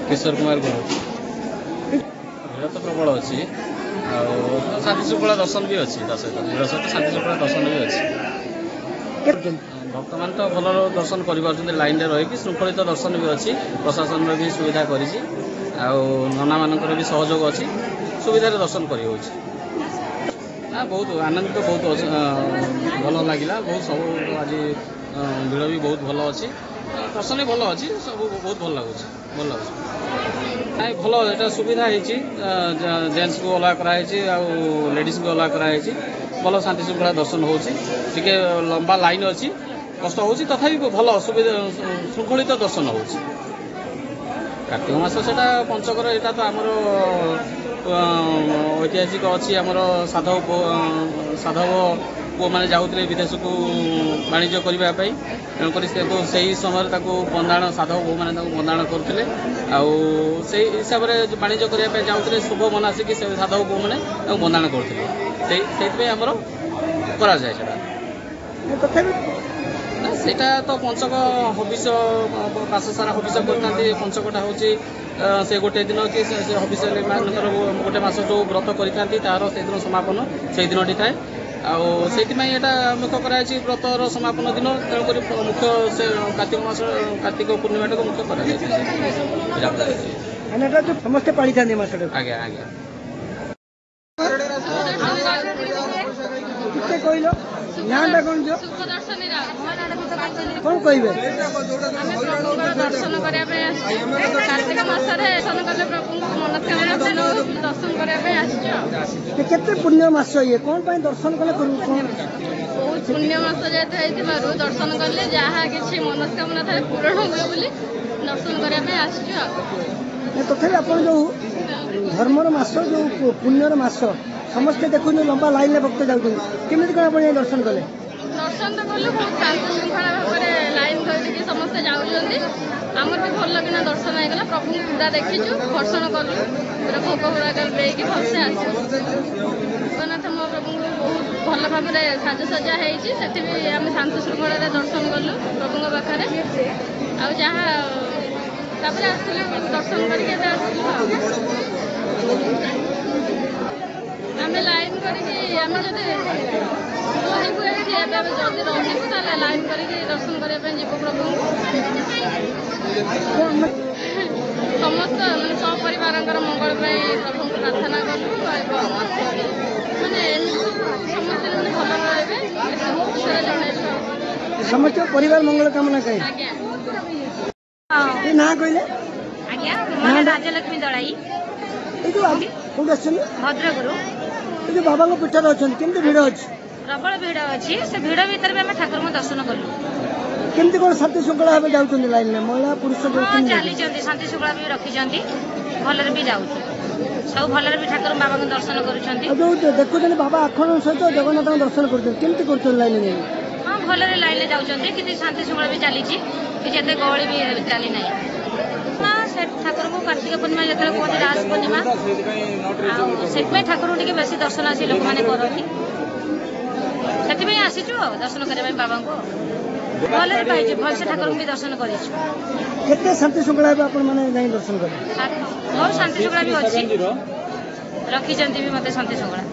किशोर कुमार गुरु भिड़ तो प्रबल अच्छी शांति श्रृंखला दर्शन भी अच्छी भिड़ सहित शांति श्रृंखला दर्शन भी अच्छी भक्त मान तो भल दर्शन कर लाइन रही श्रृंखलित दर्शन भी अच्छी प्रशासन भी सुविधा कर नना मानकर भी सहयोग अच्छी सुविधा दर्शन कर बहुत आनंदित बहुत भल लगे बहुत सब आज भिड़ भी बहुत भल अच्छी दर्शन भी भल अच्छी सब बहुत भल लगुच नाई भल यहाँ सुविधा जेन्ट्स को अलग कराई लेडीज को अलग कराई भल शांति श्रृंखला दर्शन होके लंबा लाइन अच्छी कष्ट हो तथापि भल सुविधा श्रृंखलित दर्शन हो कार्तिक मास से पंचकर यहाँ तो आमर ऐतिहासिक अच्छी आमर साधव पुओ मैंने जाऊे विदेश को वाणिज्य करने तेणुक से समय बंधाण साधव पुओ मैंने बंधाण करते से हिसाब से वाणिज्य करने जाऊे शुभ मनासिक साधव पुओ मैंने बंधाण करते आमर कराए सेटा तो पंचक हबिष मास सारा हबिष करते पंचकटा हूँ से गोटे दिन कि हबिष मानकर गोटे मस जो व्रत करते तार से दिन समापन से दिन थाए आईटा मुख्य कराई व्रतर समापन दिन तेणुक मुख्य से कार्तिक मास कार्तिक पूर्णिमा टाक मुख्य कर समस्ते पाई था आज्ञा आज्ञा कहल ना कौन कौन कहे दर्शन करने कार्तिक मसरे दर्शन कले प्रभु मनोकामना दर्शन करने केते पुण्य मास ये कौन दर्शन कले बहुत पुण्य मास जेहेतु दर्शन कले जहाँ किसी मनोकामना था पूरण हुए दर्शन करने तथापि आप जो धर्मर मास जो पुण्यर मास समस्ते देखु लंबा लाइन में भक्त जाऊँ केमी कौन आप दर्शन कले दर्शन तो कलु बहुत शांति श्रृंखला भाव में लाइन करके समस्ते जाऊँगी आमर भी भल किना दर्शन होगा प्रभु पूरा देखीचु दर्शन कलु पूरा भोग गुड़ाक लेकिन भलसे आस जगन्नाथ महाप्रभु बहुत भल भाव में साजसज्जा होती आम शांति श्रृंखला दर्शन कलु प्रभु पाखे आ जहाँ दर्शन करके आम लाइन करके जदि रही लाइन करके दर्शन करने जीव प्रभु समस्त मैंने सपरिवार मंगल प्रभु प्रार्थना कलु मैंने समस्त भल रहे समस्त परिवार मंगल कामना करें आज्ञा ना कहले आज्ञा राजलक्ष्मी दलाई भद्रकरू जो बाबा पीठर अच्छा केमती भिड़ अच्छी प्रबल भिड़ अच्छी से भिड़ भितर भी आम ठाकुर को दर्शन कलु केमती कौन शांति श्रृंखला भाव जाऊँ लाइन में महिला पुरुष चली शांति श्रृंखला भी रखी भलरे भी जाऊँ सब भलरे भी ठाकुर बाबा को दर्शन कर देखुं बाबा आखण सहित जगन्नाथ दर्शन करमती कर लाइन में हाँ भलरे लाइन जाऊँच कि शांति श्रृंखला भी चली जिते गहली भी चली ना ना से ठाकुर को कार्तिक पूर्णिमा जो कहते रास पूर्णिमा से ठाकुर टी बेस दर्शन आसी लोक मैंने करती से आसीचु दर्शन करने बाबा को भल पाई भलसे ठाकुर भी दर्शन कर शांति श्रृंखला दर्शन कर बहुत शांति श्रृंखला भी अच्छी रखी भी मत शांति श्रृंखला।